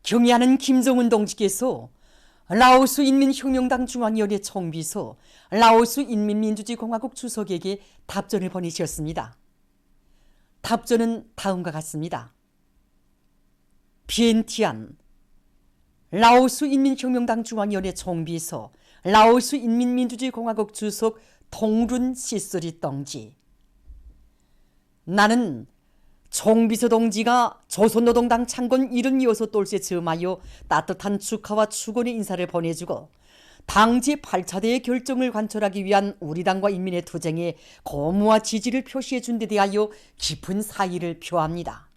경의하는 김정은 동지께서 라오스 인민혁명당 중앙위원회 총비서 라오스 인민민주주의공화국 주석에게 답전을 보내셨습니다. 답전은 다음과 같습니다. 비엔티안 라오스 인민혁명당 중앙위원회 총비서 라오스 인민민주주의공화국 주석 통룬 시스리 동지, 나는 총비서 동지가 조선노동당 창건 76돌째 즈음하여 따뜻한 축하와 축원의 인사를 보내주고 당 제8차대의 결정을 관철하기 위한 우리 당과 인민의 투쟁에 고무와 지지를 표시해 준 데 대하여 깊은 사의를 표합니다.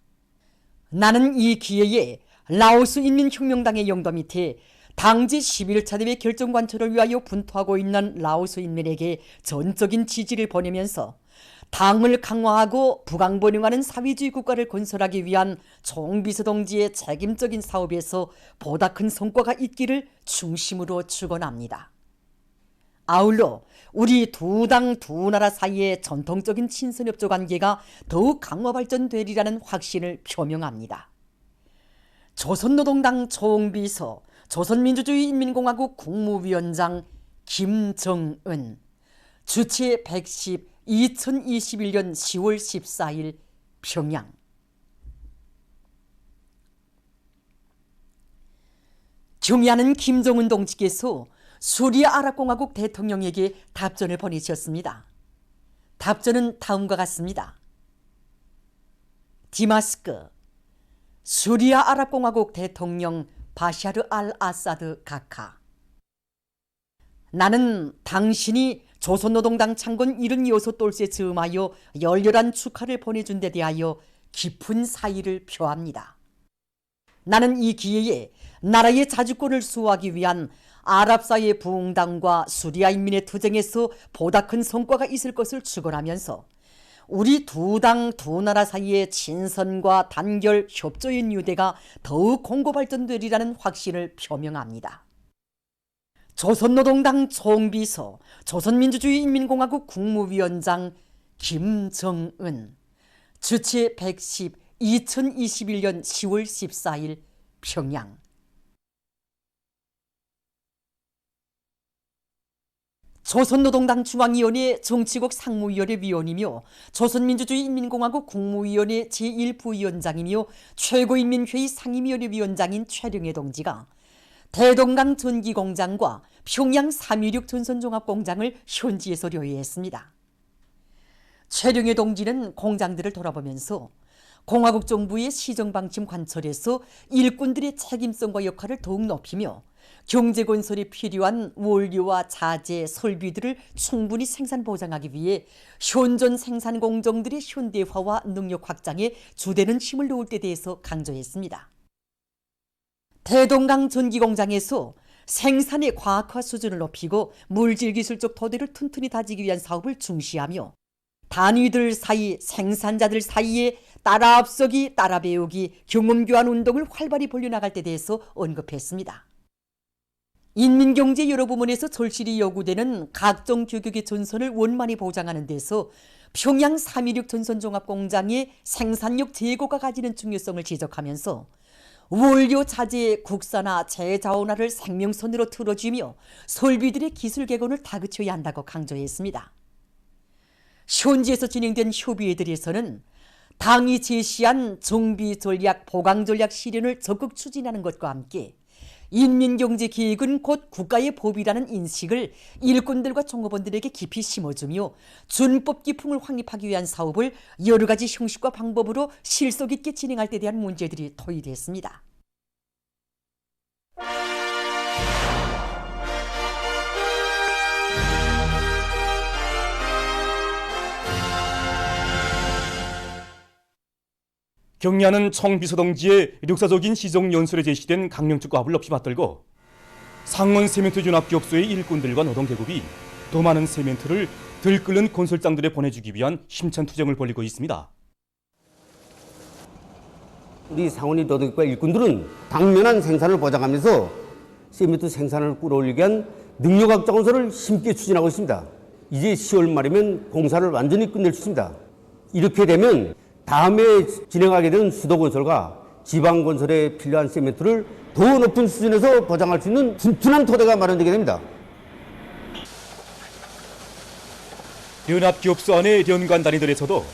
나는 이 기회에 라오스 인민혁명당의 영도 밑에 당 제11차대의 결정 관철을 위하여 분투하고 있는 라오스 인민에게 전적인 지지를 보내면서 당을 강화하고 부강번영하는 사회주의 국가를 건설하기 위한 총비서 동지의 책임적인 사업에서 보다 큰 성과가 있기를 중심으로 축원합니다. 아울러 우리 두 당 두 나라 사이의 전통적인 친선협조 관계가 더욱 강화 발전되리라는 확신을 표명합니다. 조선노동당 총비서 조선민주주의인민공화국 국무위원장 김정은, 주체 110 2021년 10월 14일 평양. 경의하는 김정은 동지께서 수리아 아랍공화국 대통령에게 답전을 보내셨습니다. 답전은 다음과 같습니다. 디마스크 수리아 아랍공화국 대통령 바샤르 알 아사드 가카, 나는 당신이 조선노동당 창건 76돌째 즈음하여 열렬한 축하를 보내준 데 대하여 깊은 사의를 표합니다. 나는 이 기회에 나라의 자주권을 수호하기 위한 아랍사회 부흥당과 수리아 인민의 투쟁에서 보다 큰 성과가 있을 것을 축원하면서 우리 두 당 두 나라 사이의 친선과 단결 협조의 유대가 더욱 공고 발전되리라는 확신을 표명합니다. 조선노동당 총비서 조선민주주의인민공화국 국무위원장 김정은, 주체 110 2021년 10월 14일 평양. 조선노동당 중앙위원회 정치국 상무위원회 위원이며 조선민주주의인민공화국 국무위원회 제1부위원장이며 최고인민회의 상임위원회 위원장인 최령해 동지가 대동강 전기공장과 평양 316 전선종합공장을 현지에서 료해했습니다. 최령해 동지는 공장들을 돌아보면서 공화국 정부의 시정방침 관철에서 일꾼들의 책임성과 역할을 더욱 높이며 경제건설에 필요한 원료와 자재, 설비들을 충분히 생산 보장하기 위해 현존 생산 공정들의 현대화와 능력 확장에 주되는 힘을 놓을 데 대해서 강조했습니다. 대동강 전기공장에서 생산의 과학화 수준을 높이고 물질기술적 토대를 튼튼히 다지기 위한 사업을 중시하며 단위들 사이, 생산자들 사이에 따라 앞서기, 따라 배우기, 경험교환 운동을 활발히 벌려나갈 데 대해서 언급했습니다. 인민경제 여러 부문에서 절실히 요구되는 각종 규격의 전선을 원만히 보장하는 데서 평양 316 전선종합공장의 생산력 제고가 가지는 중요성을 지적하면서 원료 자재의 국산화, 재자원화를 생명선으로 틀어주며 설비들의 기술 개선을 다그쳐야 한다고 강조했습니다. 현지에서 진행된 협의회들에서는 당이 제시한 정비 전략, 보강 전략 실현을 적극 추진하는 것과 함께 인민경제계획은 곧 국가의 법이라는 인식을 일꾼들과 종업원들에게 깊이 심어주며 준법 기풍을 확립하기 위한 사업을 여러 가지 형식과 방법으로 실속 있게 진행할 때 대한 문제들이 토의됐습니다. 경의하는 총비서 동지의 역사적인 시정연설에 제시된 강령축 화합을 높이 받들고 상원 세멘트 연합기업소의 일꾼들과 노동계급이 더 많은 세멘트를 들끓는 건설장들에 보내주기 위한 힘찬 투쟁을 벌이고 있습니다. 우리 상원이 노동계급과 일꾼들은 당면한 생산을 보장하면서 세멘트 생산을 끌어올리기 위한 능력확장 건설을 힘있게 추진하고 있습니다. 이제 10월 말이면 공사를 완전히 끝낼 수 있습니다. 이렇게 되면 다음에 진행하게 되는 수도건설과 지방건설에 필요한 세멘트를 더 높은 수준에서 보장할 수 있는 튼튼한 토대가 마련되게 됩니다. 연합기업소 안의 연관단위들에서도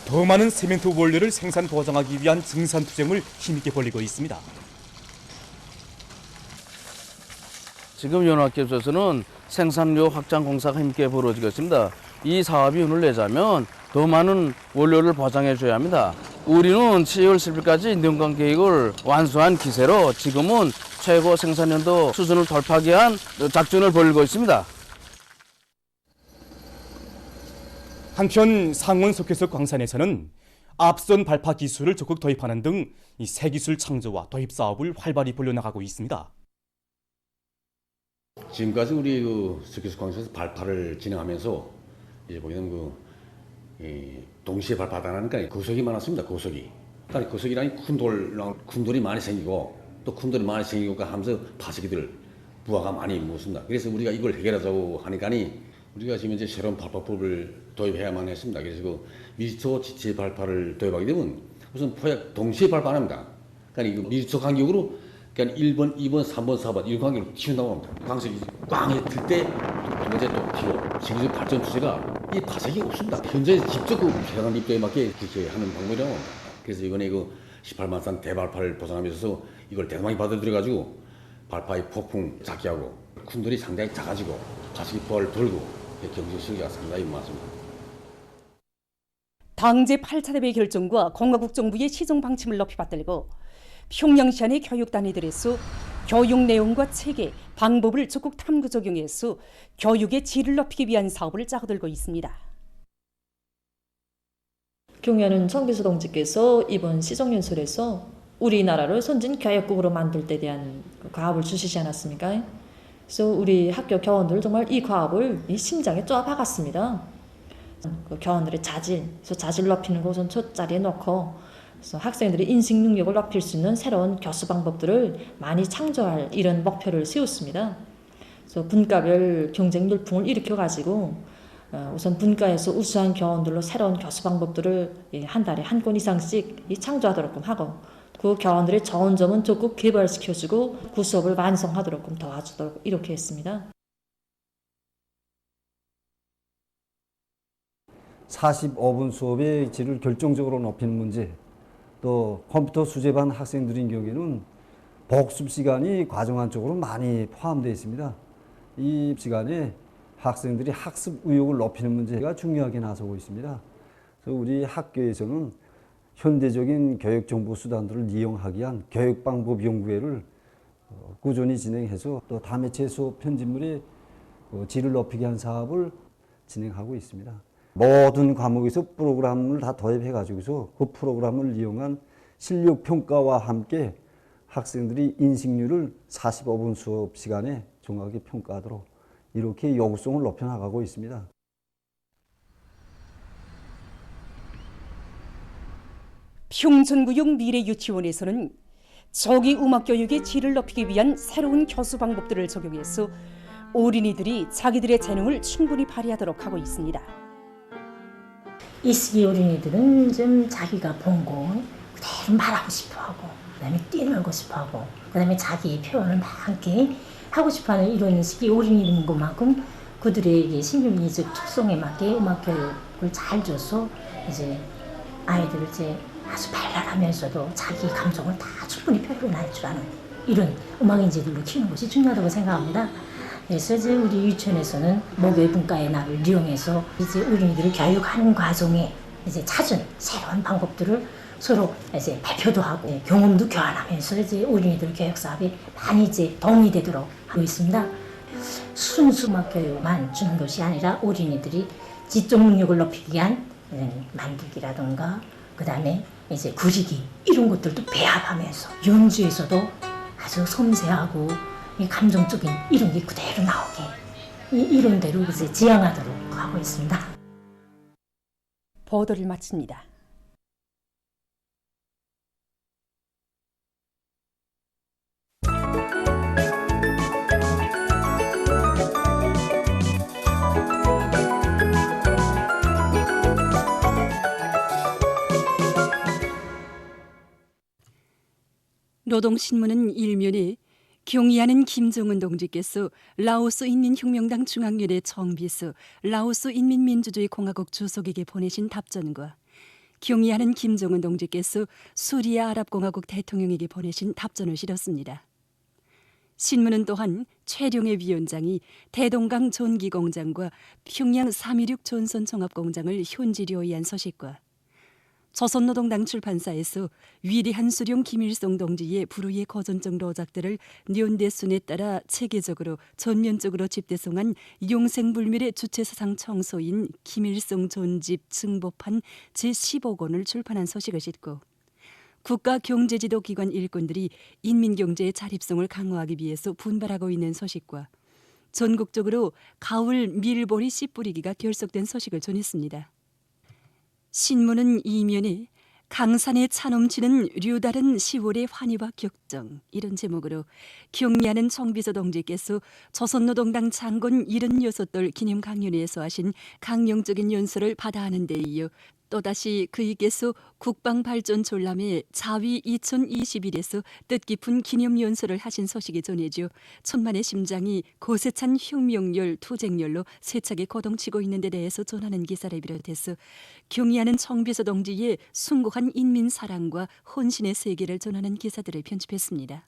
더 많은 세멘트 원료를 생산 보장하기 위한 증산 투쟁을 힘있게 벌이고 있습니다. 지금 연합기업소에서는 생산료 확장 공사가 힘있게 벌어지고 있습니다. 이 사업이 운을 내자면 더 많은 원료를 보장해 줘야 합니다. 우리는 7월 10일까지 연간 계획을 완수한 기세로 지금은 최고 생산연도 수준을 돌파하기 위한 작전을 벌이고 있습니다. 한편 상원 석회석 광산에서는 앞선 발파 기술을 적극 도입하는 등 새 기술 창조와 도입 사업을 활발히 벌려나가고 있습니다. 지금까지 우리 석회석 광산에서 발파를 진행하면서 이제 보기에는 동시에 발파하다니까 고속이 많았습니다. 고속이. 그러니까 고속이라니 큰 돌이 많이 생기고 또 큰 돌이 많이 생기고 하면서 파쇄기들 부하가 많이 묻습니다. 그래서 우리가 이걸 해결하자고 하니까니 우리가 지금 이제 새로운 발파법을 도입해야만 했습니다. 그래서 그 밀초 지체 발파를 도입하게 되면 우선 포약 동시에 발파 안 합니다. 그러니까 이 밀초 간격으로 그냥 1번, 2번, 3번, 4번 이런 간격으로 튀운다고 합니다. 광석이 꽝 틀 때 두 번째 또 튀고 지금 발전 추세가 이 파색이 없습니다. 현재 직접 그 최강 입도에 맞게 그렇게 하는 방법이라고 합니다. 그래서 이번에 그 18만 산 대발파를 보장하면서 이걸 대담하게 받아들여가지고 발파의 폭풍 작게 하고 쿤들이 상당히 작아지고 파색이 포화를 돌고 경제실기가 상당히 많습니다. 당제 8차 대회 결정과 공화국 정부의 시정 방침을 높이 받들고 평양시 안의 교육단위들에서 교육 내용과 체계, 방법을 적극 탐구 적용해서 교육의 질을 높이기 위한 사업을 짜고들고 있습니다. 경연은 청비서 동지께서 이번 시정연설에서 우리나라를 선진 교육국으로 만들 때 대한 과업을 주시지 않았습니까? 그래서 우리 학교 교원들 정말 이 과업을 이 심장에 쪼아 박았습니다. 그 교원들의 자질, 그래서 자질 높이는 거 우선 첫 자리에 놓고 그래서 학생들의 인식 능력을 높일 수 있는 새로운 교수 방법들을 많이 창조할 이런 목표를 세웠습니다. 그래서 분과별 경쟁 열풍을 일으켜가지고 우선 분과에서 우수한 교원들로 새로운 교수 방법들을 한 달에 한 권 이상씩 창조하도록 하고 그 교원들의 좋은 점은 적극 개발시켜주고 그 수업을 완성하도록 도와주도록 이렇게 했습니다. 45분 수업의 질을 결정적으로 높이는 문제, 또 컴퓨터 수제반 학생들인 경우에는 복습 시간이 과정 안쪽으로 많이 포함되어 있습니다. 이 시간에 학생들이 학습 의욕을 높이는 문제가 중요하게 나서고 있습니다. 그래서 우리 학교에서는 현대적인 교육 정보 수단들을 이용하기 위한 교육 방법 연구회를 꾸준히 진행해서 또 다매체 수업 편집물의 질을 높이기 위한 사업을 진행하고 있습니다. 모든 과목에서 프로그램을 다 도입해 가지고서 그 프로그램을 이용한 실력 평가와 함께 학생들이 인식률을 45분 수업 시간에 정확하게 평가하도록 이렇게 요구성을 높여 나가고 있습니다. 평촌구역 미래유치원에서는 조기 음악교육의 질을 높이기 위한 새로운 교수 방법들을 적용해서 어린이들이 자기들의 재능을 충분히 발휘하도록 하고 있습니다. 이 시기 어린이들은 좀 자기가 본 거 그대로 말하고 싶어하고 그다음에 뛰놀고 싶어하고 그다음에 자기의 표현을 많게 하고 싶어하는 이런 시기 어린이인 것만큼 그들의 신경이적 특성에 맞게 음악 교육을 잘 줘서 이제 아이들을 이제 아주 발랄하면서도 자기 감정을 다 충분히 표현할 줄 아는 이런 음악 인재들로 키우는 것이 중요하다고 생각합니다. 그래서 이제 우리 유치원에서는 목요일 분과의 날을 이용해서 이제 어린이들을 교육하는 과정에 이제 찾은 새로운 방법들을 서로 이제 발표도 하고 경험도 교환하면서 이제 어린이들 교육 사업에 많이 이제 도움이 되도록 하고 있습니다. 순수 음악 교육만 주는 것이 아니라 어린이들이 지적 능력을 높이기 위한 만들기라든가 그다음에 이제 그리기 이런 것들도 배합하면서 연주에서도 아주 섬세하고 이 감정적인 이런 게 그대로 나오게 이런 대로 이제 지향하도록 하고 있습니다. 보도를 마칩니다. 노동신문은 일면에 경의하는 김정은 동지께서 라오스 인민혁명당 중앙위원회 정비수 라오스 인민민주주의 공화국 주석에게 보내신 답전과 경의하는 김정은 동지께서 수리아 아랍공화국 대통령에게 보내신 답전을 실었습니다. 신문은 또한 최룡해 위원장이 대동강 전기공장과 평양 316 전선종합공장을 현지로 위한 소식과 조선노동당 출판사에서 위대한 수령 김일성 동지의 불후의 거전적 로작들을 연대순에 따라 체계적으로 전면적으로 집대성한 용생불멸의 주체사상 청소인 김일성 존집 증보판 제15권을 출판한 소식을 싣고 국가경제지도기관 일꾼들이 인민경제의 자립성을 강화하기 위해서 분발하고 있는 소식과 전국적으로 가을 밀보리 씨 뿌리기가 결석된 소식을 전했습니다. 신문은 이면에 강산에 차 넘치는 류다른 10월의 환희와 격정 이런 제목으로 경의하는 정비서 동지께서 조선노동당 창건 76돌 기념 강연회에서 하신 강령적인 연설을 받아하는 데 이어 또다시 그이께서 국방발전 졸람회 자위 2021에서 뜻깊은 기념 연설을 하신 소식이 전해져 천만의 심장이 고세찬 혁명열, 투쟁열로 세차게 거동치고 있는 데 대해서 전하는 기사를 비롯해서 경의하는 정비서 동지의 숭고한 인민사랑과 헌신의 세계를 전하는 기사들을 편집했습니다.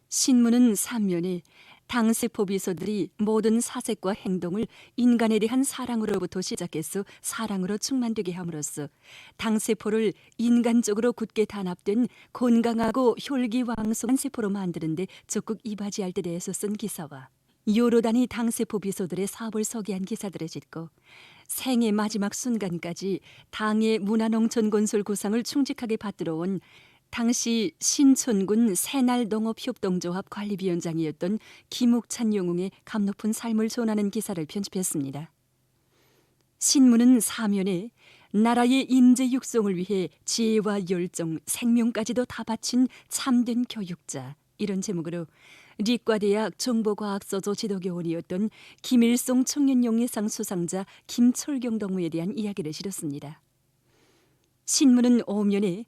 신문은 3면에 당세포 비서들이 모든 사색과 행동을 인간에 대한 사랑으로부터 시작해서 사랑으로 충만되게 함으로써 당세포를 인간적으로 굳게 단합된 건강하고 혈기왕성한 세포로 만드는 데 적극 이바지할 때 대해서 쓴 기사와 여러 단위 당세포 비서들의 사업을 소개한 기사들을 짓고 생의 마지막 순간까지 당의 문화농촌 건설 구상을 충직하게 받들어온 당시 신촌군 새날농업협동조합 관리위원장이었던 김옥찬 영웅의 감높은 삶을 전하는 기사를 편집했습니다. 신문은 사면에 나라의 인재 육성을 위해 지혜와 열정, 생명까지도 다 바친 참된 교육자 이런 제목으로 리과대학 정보과학서조 지도교원이었던 김일성 청년영예상 수상자 김철경 동무에 대한 이야기를 실었습니다. 신문은 오면에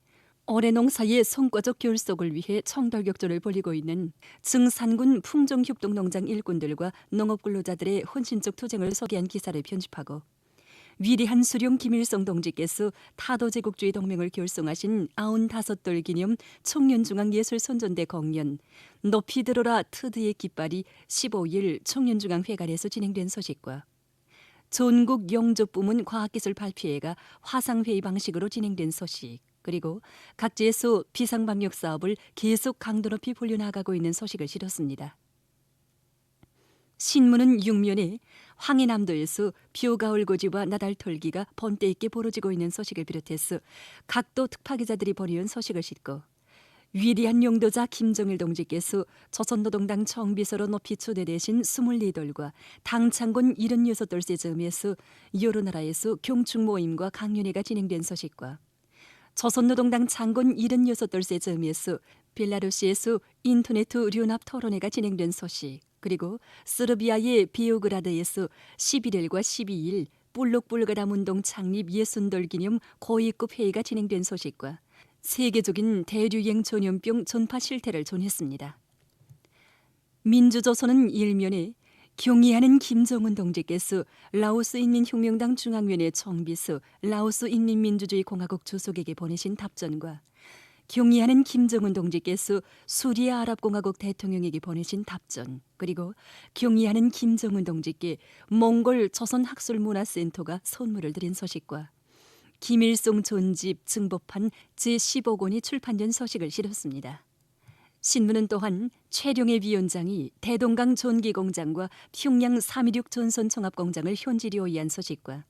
올해 농사의 성과적 결속을 위해 청덜격전을 벌이고 있는 증산군 풍정협동농장 일꾼들과 농업근로자들의 헌신적 투쟁을 소개한 기사를 편집하고 위대한 수령 김일성 동지께서 타도제국주의 동맹을 결성하신 95돌 기념 청년중앙예술선전대 공연 높이 들어라 트드의 깃발이 15일 청년중앙회관에서 진행된 소식과 전국 영조부문 과학기술 발표회가 화상회의 방식으로 진행된 소식 그리고 각지에서 비상방역 사업을 계속 강도 높이 벌려나가고 있는 소식을 실었습니다. 신문은 6면에 황해남도에서 벼가을고지와 나달털기가 번때 있게 벌어지고 있는 소식을 비롯해서 각도 특파기자들이 보내온 소식을 싣고 위대한 용도자 김정일 동지께서 조선노동당 정비서로 높이 초대되신 24돌과 당창군 76돌세 점에서 여러 나라에서 경축 모임과 강연회가 진행된 소식과 조선노동당 창건 76돌세 점에서 벨라루시에서 인터넷 류납 토론회가 진행된 소식 그리고 스르비아의 비오그라드에서 11일과 12일 볼록불가람 운동 창립 60돌 기념 고위급 회의가 진행된 소식과 세계적인 대류행 전염병 전파 실태를 전했습니다. 민주조선은 일면에 경의하는 김정은 동지께서 라오스 인민혁명당 중앙위원회 정비수 라오스 인민민주주의 공화국 주석에게 보내신 답전과 경의하는 김정은 동지께서 수리아 아랍공화국 대통령에게 보내신 답전 그리고 경의하는 김정은 동지께 몽골 조선학술문화센터가 선물을 드린 소식과 김일성 존집 증보판 제15권이 출판된 소식을 실었습니다. 신문은 또한 최룡해 위원장이 대동강 전기공장과 평양 316 전선종합공장을 현지로 위한 소식과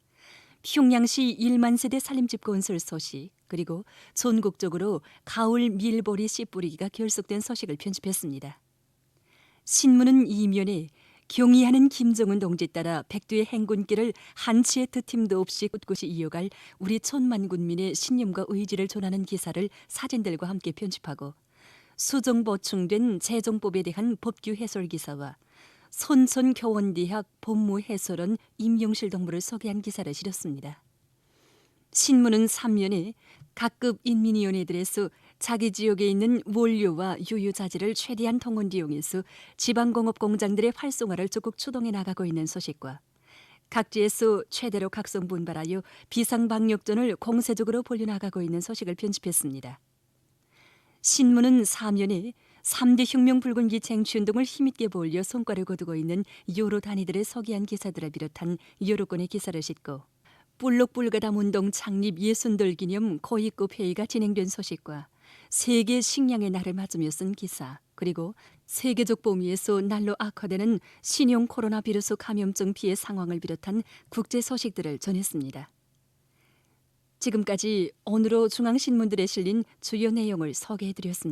평양시 1만 세대 살림집 건설 소식 그리고 전국적으로 가을 밀보리 씨 뿌리기가 결석된 소식을 편집했습니다. 신문은 이면에 경의하는 김정은 동지 따라 백두의 행군길을 한치의 트팀도 없이 꿋꿋이 이어갈 우리 천만 군민의 신념과 의지를 전하는 기사를 사진들과 함께 편집하고 수정 보충된 재정법에 대한 법규 해설 기사와 선천교원대학 법무 해설원 임용실 동무를 소개한 기사를 실었습니다. 신문은 3면에 각급 인민위원회들에서 자기 지역에 있는 원료와 유유자재를 최대한 동원이용해서 지방공업 공장들의 활성화를 적극 추동해 나가고 있는 소식과 각지에서 최대로 각성분발하여 비상방역전을 공세적으로 벌려나가고 있는 소식을 편집했습니다. 신문은 사면에 3대 혁명불군기 쟁취운동을 힘있게 벌려 성과를 거두고 있는 여러 단위들의 서기한 기사들을 비롯한 여러 건의 기사를 싣고 볼록불가담 운동 창립 60돌 기념 고위급 회의가 진행된 소식과 세계 식량의 날을 맞으며 쓴 기사, 그리고 세계적 범위에서 날로 악화되는 신형 코로나 비루스 감염증 피해 상황을 비롯한 국제 소식들을 전했습니다. 지금까지 오늘로 중앙신문들에 실린 주요 내용을 소개해드렸습니다.